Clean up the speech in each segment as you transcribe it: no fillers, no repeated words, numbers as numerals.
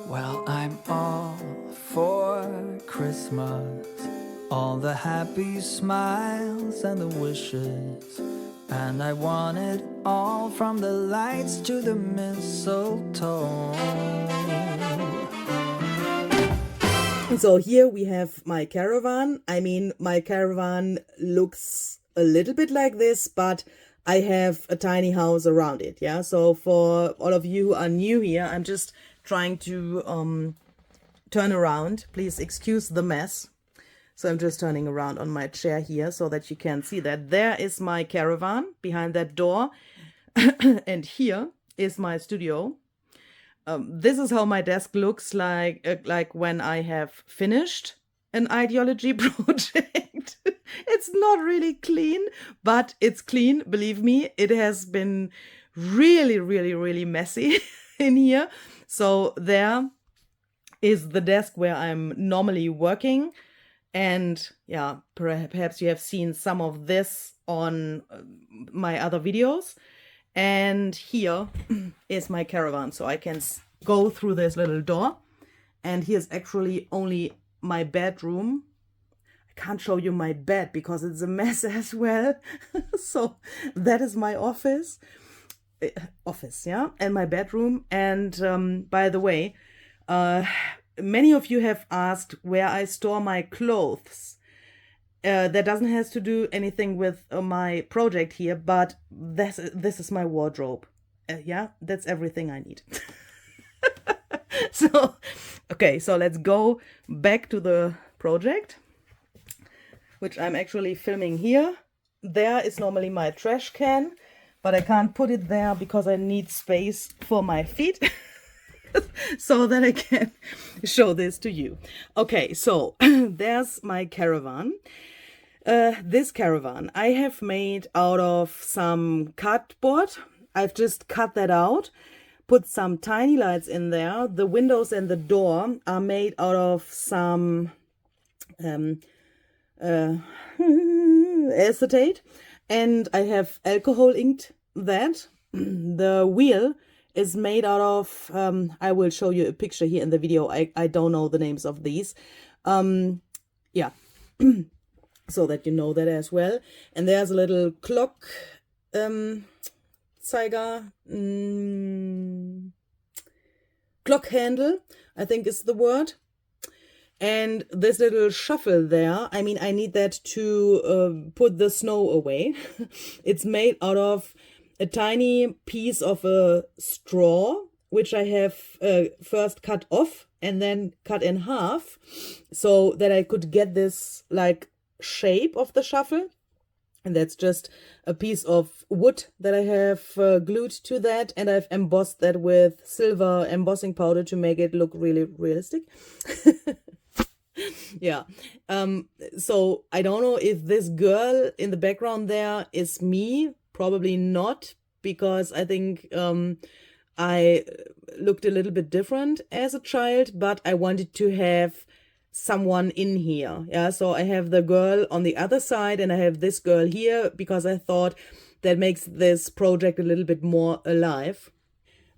Well, I'm all for Christmas, all the happy smiles and the wishes, and I want it all from the lights to the mistletoe. So here we have my caravan. I mean, my caravan looks a little bit like this, but I have a tiny house around it. Yeah. So for all of you who are new here, I'm just trying to turn around. Please excuse the mess. So I'm just turning around on my chair here so that you can see that. There is my caravan behind that door. And here is my studio. This is how my desk looks like when I have finished an ideology project. It's not really clean, but it's clean. Believe me, it has been really, really, really messy in here. So there is the desk where I'm normally working. And yeah, perhaps you have seen some of this on my other videos. And here is my caravan. So I can go through this little door. And here's actually only my bedroom. I can't show you my bed because it's a mess as well. So that is my office. Yeah, and my bedroom. And by the way, many of you have asked where I store my clothes. That doesn't have to do anything with my project here, but this is my wardrobe. Yeah, that's everything I need. So, okay, so let's go back to the project, which I'm actually filming here. There is normally my trash can, but I can't put it there because I need space for my feet. So that I can show this to you. Okay, so there's my caravan. This caravan I have made out of some cardboard. I've just cut that out, put some tiny lights in there. The windows and the door are made out of some acetate, and I have alcohol inked that. The wheel is made out of, I will show you a picture here in the video. I don't know the names of these. Yeah, so that you know that as well. And there's a little clock zeiger, clock handle, I think is the word. And this little shuffle there, I mean, I need that to put the snow away. It's made out of a tiny piece of a straw, which I have first cut off and then cut in half so that I could get this like shape of the shuffle. And that's just a piece of wood that I have glued to that, and I've embossed that with silver embossing powder to make it look really realistic. Yeah. So I don't know if this girl in the background there is me. Probably not, because I think I looked a little bit different as a child, but I wanted to have someone in here. Yeah, so I have the girl on the other side and I have this girl here because I thought that makes this project a little bit more alive.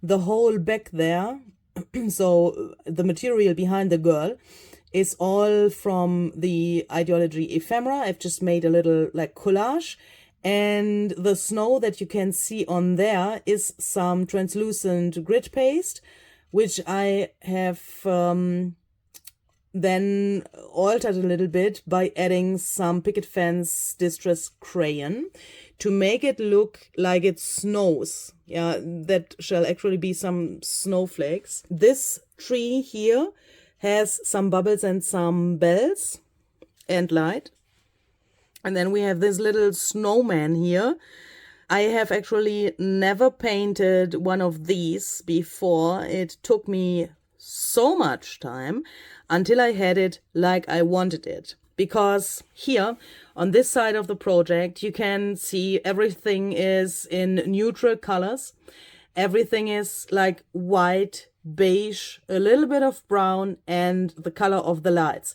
The whole back there, so the material behind the girl, is all from the ideology ephemera. I've just made a little like collage. And the snow that you can see on there is some translucent grit paste, which I have then altered a little bit by adding some picket fence distress crayon to make it look like it snows. Yeah, that shall actually be some snowflakes. This tree here has some bubbles and some bells and light. And then we have this little snowman here. I have actually never painted one of these before. It took me so much time until I had it like I wanted it. Because here on this side of the project, you can see everything is in neutral colors. Everything is like white, beige, a little bit of brown, and the color of the lights.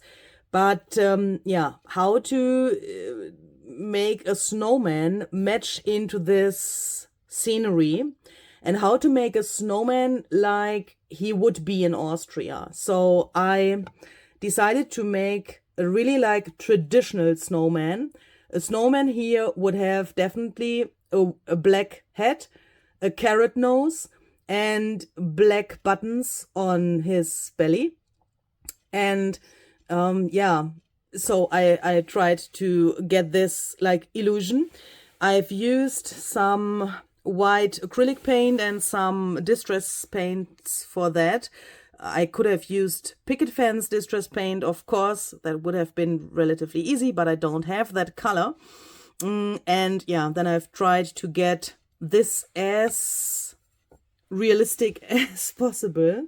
But yeah, how to make a snowman match into this scenery and how to make a snowman like he would be in Austria. So I decided to make a really like traditional snowman. A snowman here would have definitely a black head, a carrot nose, and black buttons on his belly. And yeah, so I tried to get this like illusion. I've used some white acrylic paint and some distress paints for that. I could have used picket fence distress paint, of course. That would have been relatively easy, but I don't have that color. And yeah, then I've tried to get this as realistic as possible.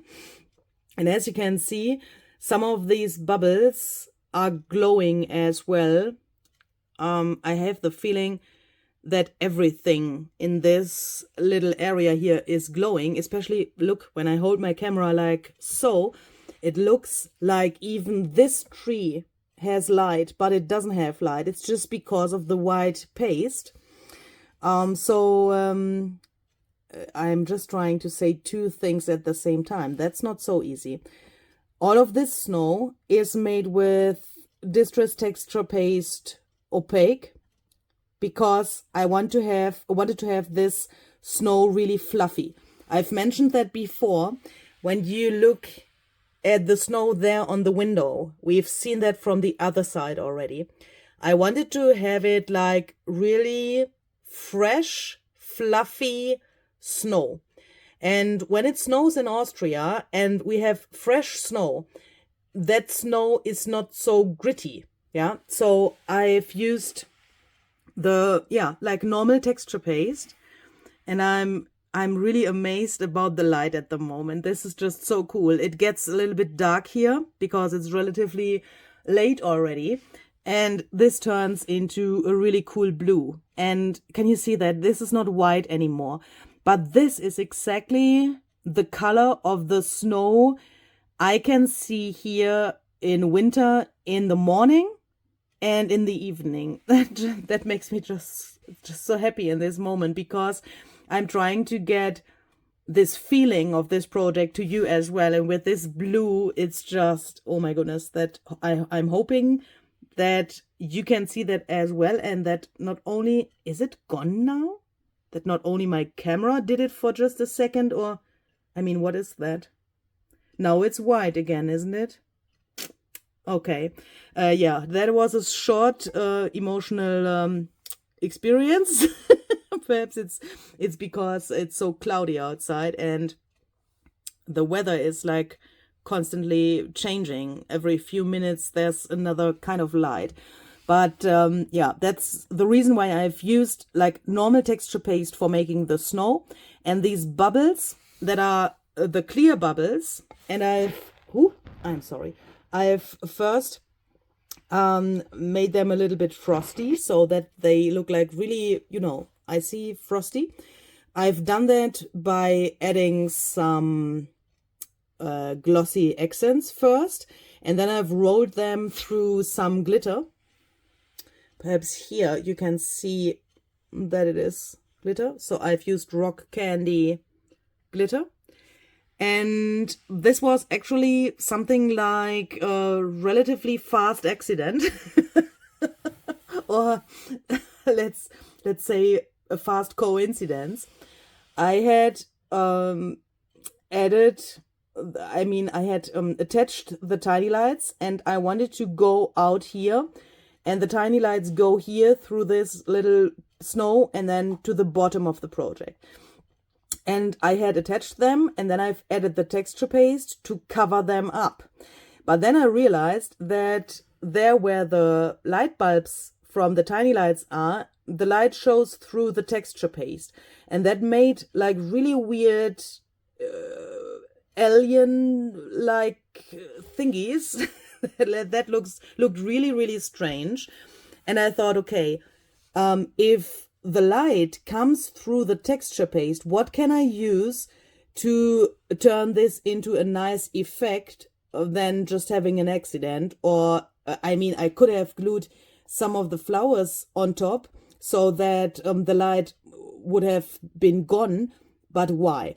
And as you can see, some of these bubbles are glowing as well. I have the feeling that everything in this little area here is glowing, especially look when I hold my camera like so, it looks like even this tree has light, but it doesn't have light. It's just because of the white paste. I'm just trying to say two things at the same time. That's not so easy. All of this snow is made with Distress Texture Paste Opaque, because I wanted to have this snow really fluffy. I've mentioned that before. When you look at the snow there on the window, we've seen that from the other side already. I wanted to have it like really fresh, fluffy snow. And when it snows in Austria and we have fresh snow, that snow is not so gritty. Yeah. So I've used like normal texture paste, and I'm really amazed about the light at the moment. This is just so cool. It gets a little bit dark here because it's relatively late already, and this turns into a really cool blue. And can you see that this is not white anymore, but this is exactly the color of the snow I can see here in winter in the morning and in the evening. That makes me just so happy in this moment, because I'm trying to get this feeling of this project to you as well. And with this blue, it's just, oh my goodness, that I'm hoping that you can see that as well. And that not only, is it gone now? That not only my camera did it for just a second, or, I mean, what is that? Now it's white again, isn't it? Okay, yeah, that was a short emotional experience. Perhaps it's because it's so cloudy outside and the weather is like constantly changing. Every few minutes there's another kind of light. But yeah, that's the reason why I've used like normal texture paste for making the snow, and these bubbles that are the clear bubbles. And I've first made them a little bit frosty so that they look like really, icy frosty. I've done that by adding some glossy accents first, and then I've rolled them through some glitter. Perhaps here you can see that it is glitter. So I've used rock candy glitter. And this was actually something like a relatively fast accident. Or let's say a fast coincidence. I had attached the tiny lights, and I wanted to go out here, and the tiny lights go here through this little snow and then to the bottom of the project. And I had attached them, and then I've added the texture paste to cover them up. But then I realized that there where the light bulbs from the tiny lights are, the light shows through the texture paste. And that made like really weird alien-like thingies. That looked really, really strange. And I thought, okay, if the light comes through the texture paste, what can I use to turn this into a nice effect than just having an accident? Or, I could have glued some of the flowers on top so that the light would have been gone, But why?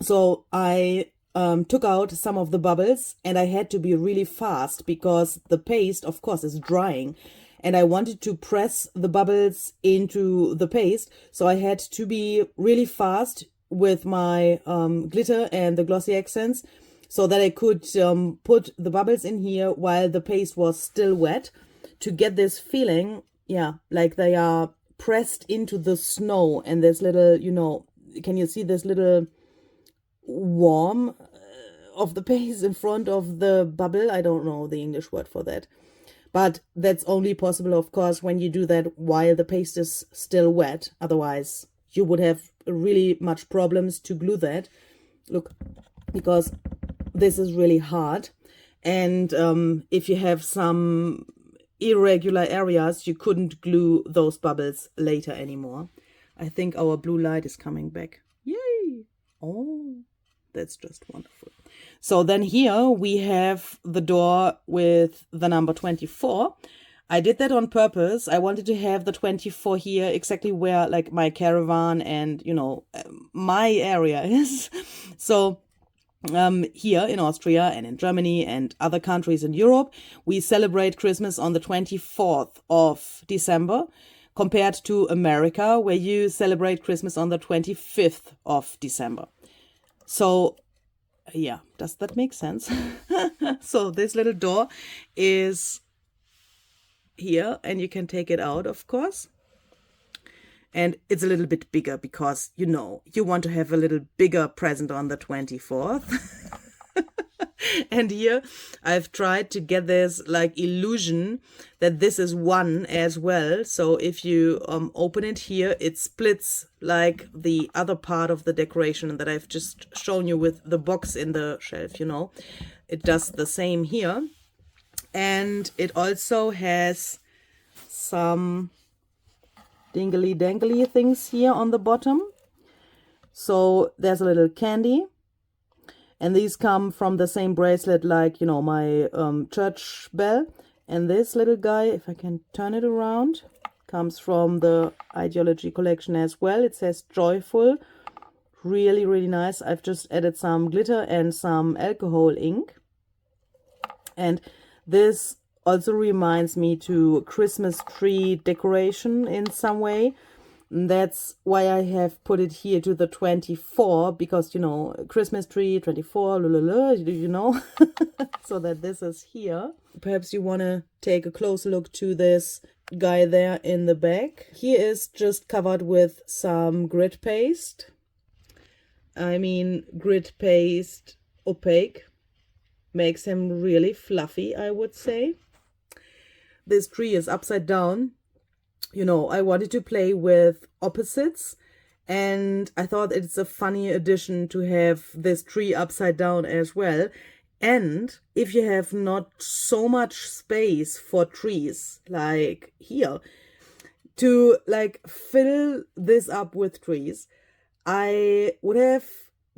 So I took out some of the bubbles, and I had to be really fast because the paste, of course, is drying. And I wanted to press the bubbles into the paste. So I had to be really fast with my glitter and the glossy accents so that I could put the bubbles in here while the paste was still wet to get this feeling, yeah, like they are pressed into the snow. And this little, you know, can you see this little warm of the paste in front of the bubble? I don't know the English word for that. But that's only possible, of course, when you do that while the paste is still wet. Otherwise, you would have really much problems to glue that. Look, because this is really hard. And if you have some irregular areas, you couldn't glue those bubbles later anymore. I think our blue light is coming back. Yay! Oh, that's just wonderful. So then here we have the door with the number 24. I did that on purpose. I wanted to have the 24 here exactly where like my caravan and, you know, my area is. So here in Austria and in Germany and other countries in Europe, we celebrate Christmas on the 24th of December compared to America, where you celebrate Christmas on the 25th of December. So yeah, does that make sense? So this little door is here, and you can take it out, of course. And it's a little bit bigger because, you know, you want to have a little bigger present on the 24th. And here I've tried to get this like illusion that this is one as well. So if you open it here, it splits like the other part of the decoration that I've just shown you with the box in the shelf, you know. It does the same here. And it also has some dingly dangly things here on the bottom. So there's a little candy. And these come from the same bracelet like, you know, my church bell. And this little guy, if I can turn it around, comes from the Idea-ology collection as well. It says joyful. Really, really nice. I've just added some glitter and some alcohol ink. And this also reminds me to Christmas tree decoration in some way. That's why I have put it here to the 24, because, you know, Christmas tree, 24, you know, so that this is here. Perhaps you want to take a closer look to this guy there in the back. He is just covered with some grit paste. I mean, grit paste, opaque, makes him really fluffy, I would say. This tree is upside down. You know, I wanted to play with opposites, and I thought it's a funny addition to have this tree upside down as well. And if you have not so much space for trees, like here, to like fill this up with trees, I would have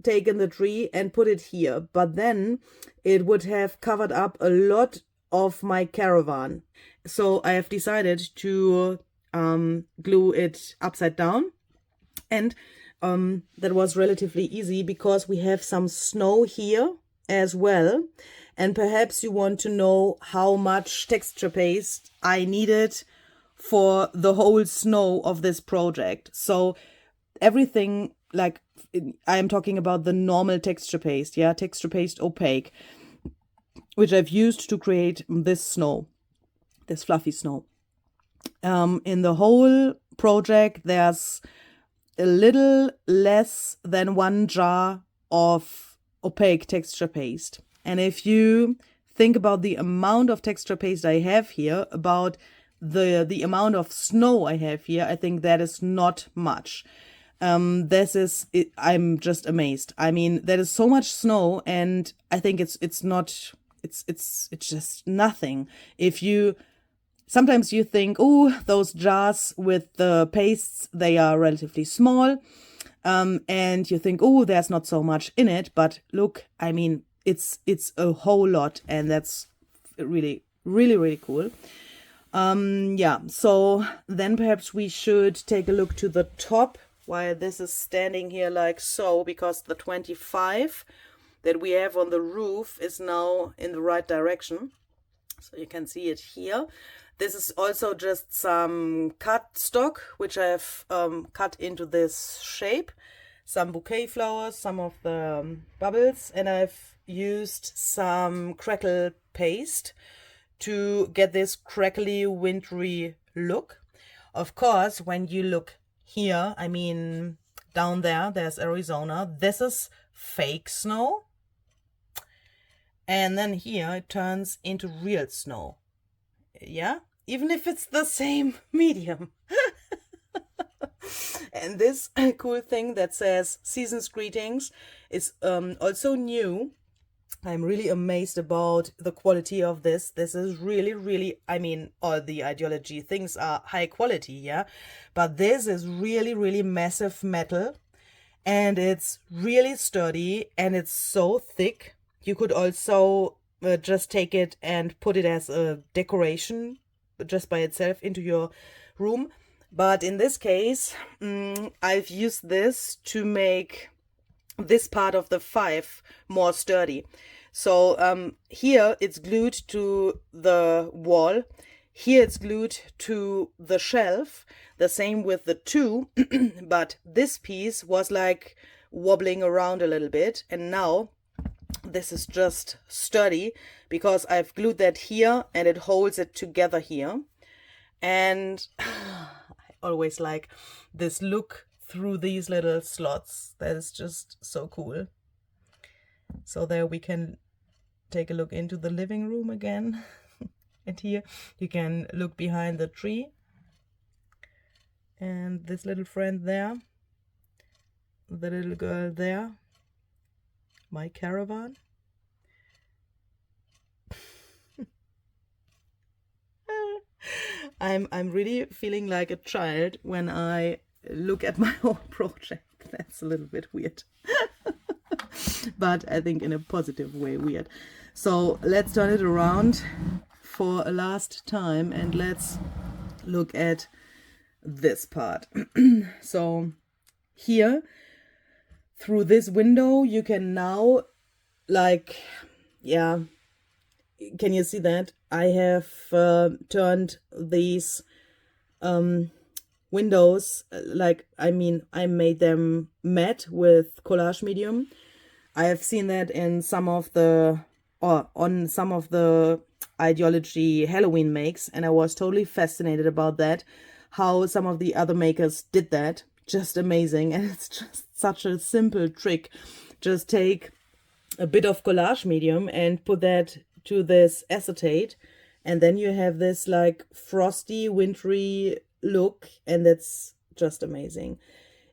taken the tree and put it here, but then it would have covered up a lot of my caravan. So I have decided to glue it upside down, and that was relatively easy because we have some snow here as well. And perhaps you want to know how much texture paste I needed for the whole snow of this project. So everything, like I am talking about the normal texture paste, yeah, texture paste opaque, which I've used to create this snow, this fluffy snow. In the whole project, there's a little less than 1 jar of opaque texture paste. And if you think about the amount of texture paste I have here, about the amount of snow I have here, I think that is not much. This is it, I'm just amazed. I mean, there is so much snow, and I think it's just nothing. If you sometimes you think, oh, those jars with the pastes, they are relatively small. And you think, oh, there's not so much in it. But look, I mean, it's a whole lot. And that's really, really, really cool. Yeah, so then perhaps we should take a look to the top why this is standing here like so, because the 25 that we have on the roof is now in the right direction. So you can see it here. This is also just some cut stock, which I've cut into this shape. Some bouquet flowers, some of the bubbles, and I've used some crackle paste to get this crackly, wintry look. Of course, when you look here, I mean, down there, there's Arizona. This is fake snow. And then here it turns into real snow. Yeah, even if it's the same medium. And this cool thing that says Season's Greetings is also new. I'm really amazed about the quality of this. This is really, really, I mean, all the ideology things are high quality, yeah? But this is really, really massive metal. And it's really sturdy and it's so thick. You could also just take it and put it as a decoration just by itself into your room. But in this case, I've used this to make this part of the 5 more sturdy. So here it's glued to the wall. Here it's glued to the shelf. The same with the 2. But this piece was like wobbling around a little bit. And now this is just sturdy because I've glued that here and it holds it together here. And I always like this look through these little slots. That is just so cool. So there we can take a look into the living room again. And here you can look behind the tree. And this little friend there. The little girl there. My caravan. I'm really feeling like a child when I look at my whole project. That's a little bit weird. But I think in a positive way weird. So let's turn it around for a last time and let's look at this part. So here through this window you can now, like, yeah, can you see that? I have turned these windows, like, I mean, I made them matte with collage medium. I have seen that in some of the, or on some of the ideology Halloween makes, and I was totally fascinated about that, how some of the other makers did that. Just amazing. And it's just such a simple trick. Just take a bit of collage medium and put that to this acetate, and then you have this like frosty, wintry look, and that's just amazing.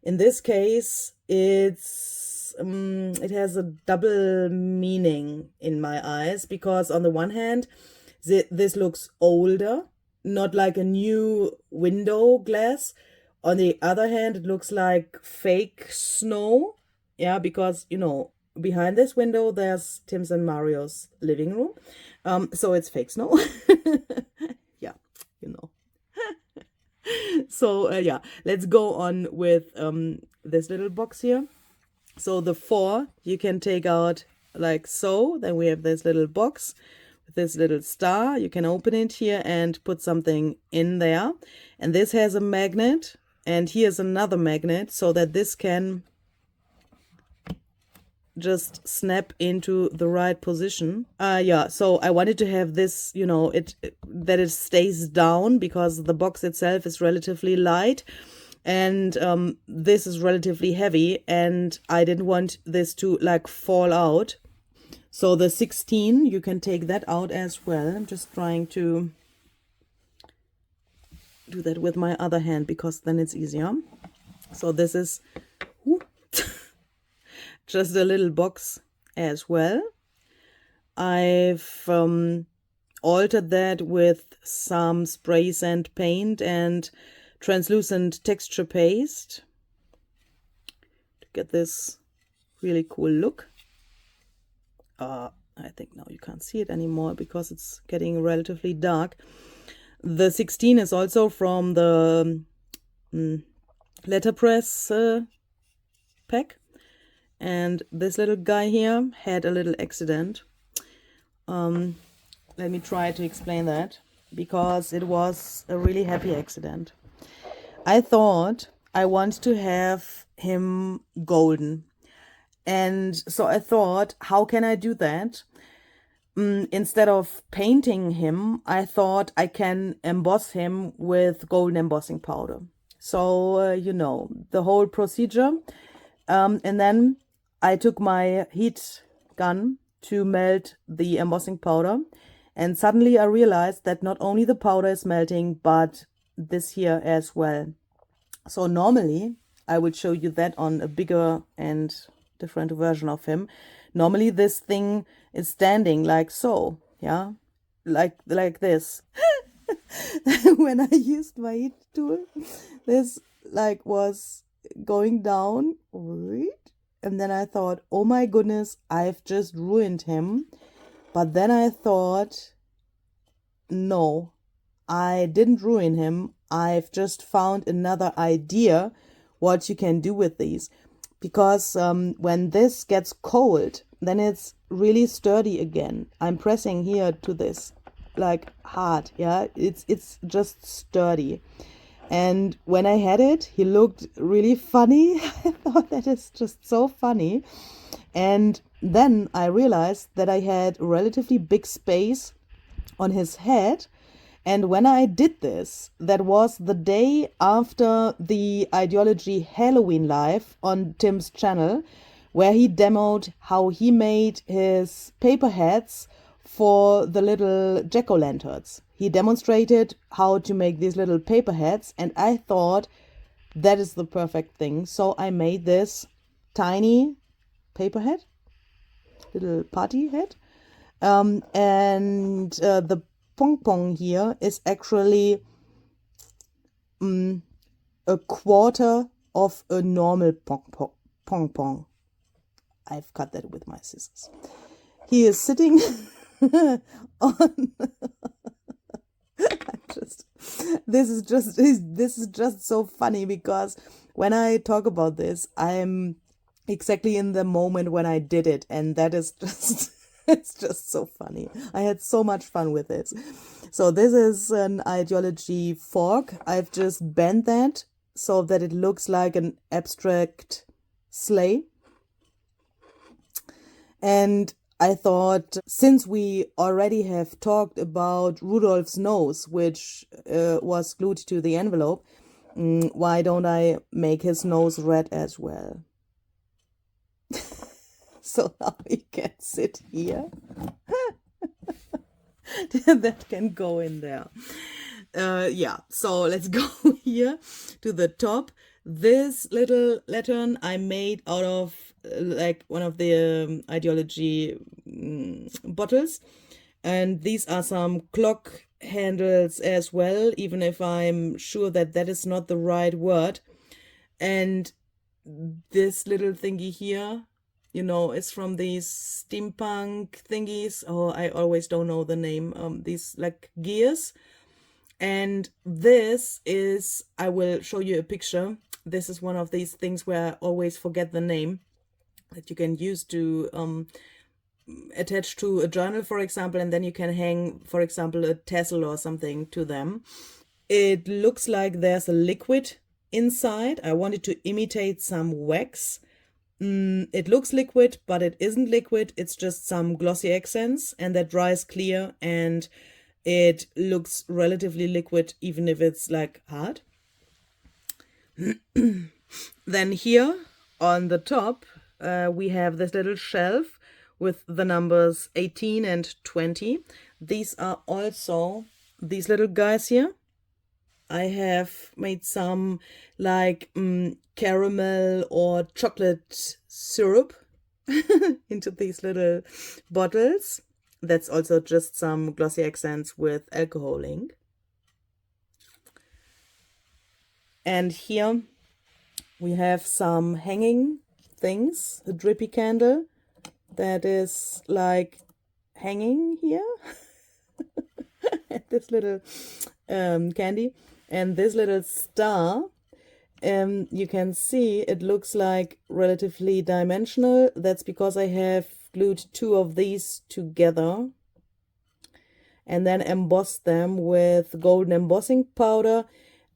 In this case, it's it has a double meaning in my eyes, because on the one hand, this looks older, not like a new window glass. On the other hand, it looks like fake snow, yeah, because, you know, behind this window there's Tim's and Mario's living room, so it's fake snow. Yeah, you know. So yeah, let's go on with this little box here. So the 4 you can take out like so. Then we have this little box with this little star. You can open it here and put something in there, and this has a magnet, and here's another magnet so that this can just snap into the right position. Yeah, so I wanted to have this, you know, that it stays down, because the box itself is relatively light and this is relatively heavy, and I didn't want this to like fall out. So the 16, you can take that out as well. I'm just trying to do that with my other hand because then it's easier. So this is just a little box as well. I've altered that with some spray sand paint and translucent texture paste to get this really cool look. I think now you can't see it anymore because it's getting relatively dark. The 16 is also from the letterpress pack. And this little guy here had a little accident. Let me try to explain that, because it was a really happy accident. I thought I want to have him golden. And so I thought, how can I do that? Instead of painting him, I thought I can emboss him with golden embossing powder. So, you know, the whole procedure. And then I took my heat gun to melt the embossing powder. And suddenly I realized that not only the powder is melting, but this here as well. So normally I would show you that on a bigger and different version of him. Normally this thing is standing like so, yeah, like this. When I used my heat tool, this like was going down, and then I thought, oh my goodness, I've just ruined him. But then I thought, no, I didn't ruin him. I've just found another idea what you can do with these. Because when this gets cold, then it's really sturdy again. I'm pressing here to this, like hard, yeah? It's just sturdy. And when I had it, he looked really funny. I thought that is just so funny. And then I realized that I had a relatively big space on his head. And when I did this, that was the day after the Ideology Halloween live on Tim's channel, where he demoed how he made his paper hats for the little jack-o'-lanterns. He demonstrated how to make these little paper hats, and I thought that is the perfect thing. So I made this tiny paper hat, little party hat, and the pong-pong here is actually a quarter of a normal pong-pong. I've cut that with my scissors. He is sitting on this is just so funny, because when I talk about this, I'm exactly in the moment when I did it, and that is just it's just so funny. I had so much fun with this. So this is an Ideology fork. I've just bent that so that it looks like an abstract sleigh. And I thought, since we already have talked about Rudolph's nose, which was glued to the envelope, why don't I make his nose red as well? So now he can sit here. That can go in there. Yeah, so let's go here to the top. This little lantern I made out of like one of the Ideology bottles. And these are some clock handles as well, even if I'm sure that that is not the right word. And this little thingy here, you know, is from these steampunk thingies. Oh, I always don't know the name. These like gears. And this is, I will show you a picture. This is one of these things where I always forget the name, that you can use to attach to a journal, for example, and then you can hang, for example, a tassel or something to them. It looks like there's a liquid inside. I wanted to imitate some wax. It looks liquid, but it isn't liquid. It's just some glossy accents, and that dries clear, and it looks relatively liquid, even if it's like hard. Then here on the top, we have this little shelf with the numbers 18 and 20. These are also these little guys here. I have made some like caramel or chocolate syrup into these little bottles. That's also just some glossy accents with alcohol ink. And here we have some hanging things, a drippy candle that is like hanging here. This little candy, and this little star you can see it looks like relatively dimensional. That's because I have glued two of these together and then embossed them with golden embossing powder.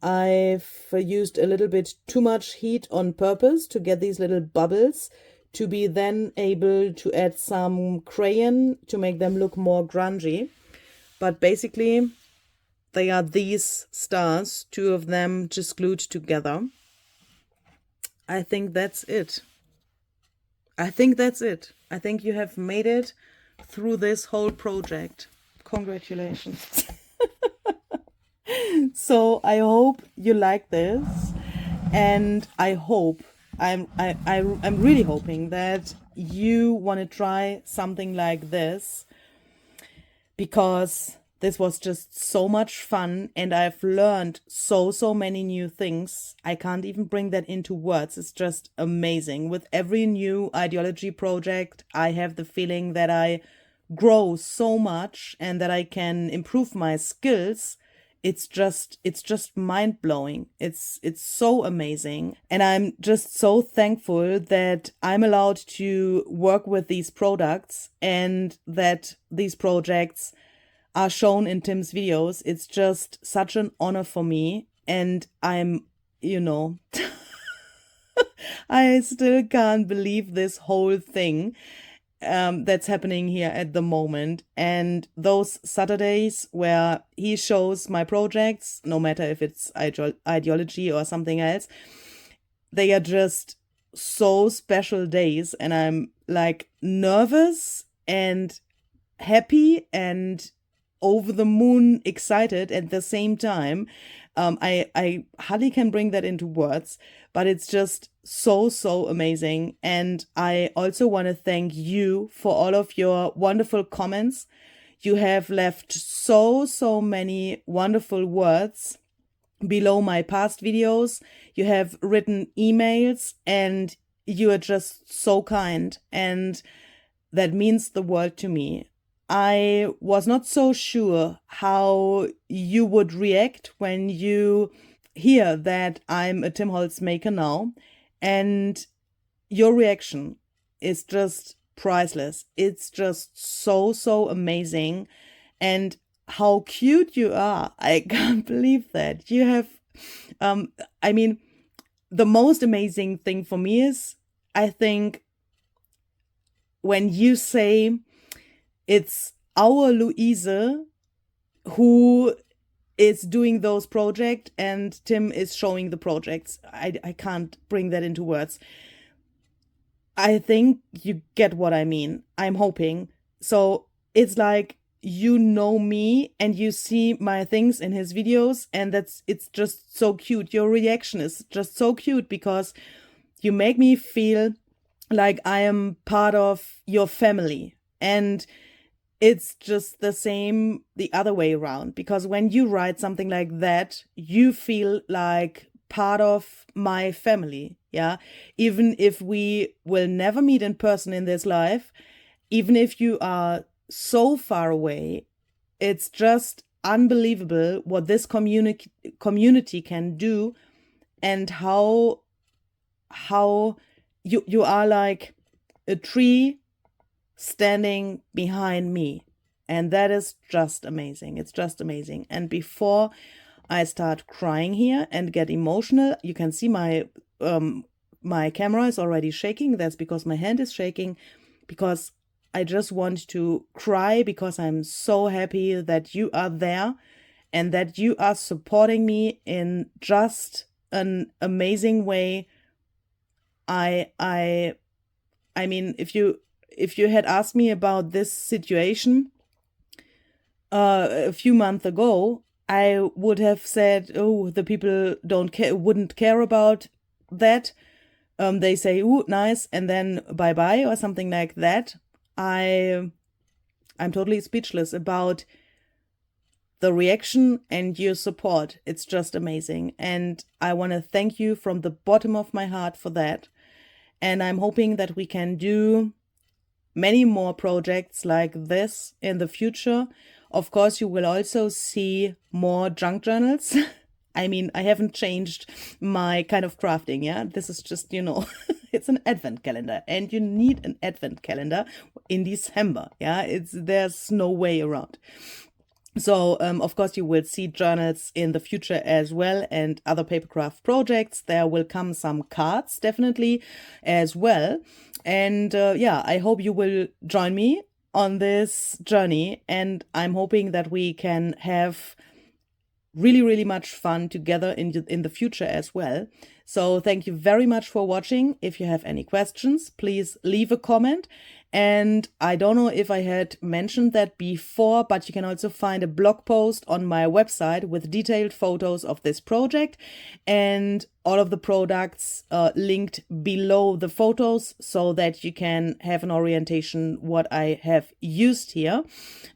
I've used a little bit too much heat on purpose to get these little bubbles, to be then able to add some crayon to make them look more grungy. But basically, they are these stars, two of them just glued together. I think that's it. I think that's it. I think you have made it through this whole project. Congratulations. So I hope you like this, and I hope I'm really hoping that you want to try something like this, because this was just so much fun and I've learned so many new things. I can't even bring that into words. It's just amazing. With every new ideology project, I have the feeling that I grow so much and that I can improve my skills. It's just mind-blowing. It's so amazing. And I'm just so thankful that I'm allowed to work with these products and that these projects are shown in Tim's videos. It's just such an honor for me. And I'm, I still can't believe this whole thing that's happening here at the moment. And those Saturdays where he shows my projects, no matter if it's ideology or something else, they are just so special days. And I'm like nervous and happy and over the moon excited at the same time. I hardly can bring that into words, but it's just so amazing. And I also want to thank you for all of your wonderful comments. You have left so many wonderful words below my past videos. You have written emails and you are just so kind, and that means the world to me. I was not so sure how you would react when you hear that I'm a Tim Holtz maker now, and your reaction is just priceless. It's just so amazing, and how cute you are. I can't believe that. You have, the most amazing thing for me is, I think, when you say, it's our Louise who is doing those projects and Tim is showing the projects. I can't bring that into words. I think you get what I mean. I'm hoping. So it's like, you know me and you see my things in his videos, and it's just so cute. Your reaction is just so cute because you make me feel like I am part of your family. And it's just the same the other way around, because when you write something like that, you feel like part of my family. Yeah. Even if we will never meet in person in this life, even if you are so far away, it's just unbelievable what this community can do, and how you are like a tree standing behind me. And that is just amazing. It's just amazing. And before I start crying here and get emotional, you can see my camera is already shaking. That's because my hand is shaking, because I just want to cry, because I'm so happy that you are there and that you are supporting me in just an amazing way. I mean, if you had asked me about this situation a few months ago, I would have said, oh, the people wouldn't care about that. They say, ooh, nice, and then bye-bye or something like that. I'm totally speechless about the reaction and your support. It's just amazing. And I want to thank you from the bottom of my heart for that. And I'm hoping that we can do many more projects like this in the future. Of course, you will also see more junk journals. I mean, I haven't changed my kind of crafting, yeah? This is just, you know, it's an advent calendar, and you need an advent calendar in December, yeah? There's no way around. So, of course, you will see journals in the future as well, and other papercraft projects. There will come some cards, definitely, as well. And yeah, I hope you will join me on this journey, and I'm hoping that we can have really, really much fun together in the future as well. So thank you very much for watching. If you have any questions, please leave a comment. And I don't know if I had mentioned that before, but you can also find a blog post on my website with detailed photos of this project and all of the products linked below the photos, so that you can have an orientation what I have used here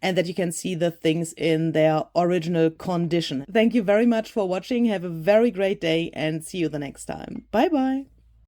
and that you can see the things in their original condition. Thank you very much for watching. Have a very great day and see you the next time. Bye bye.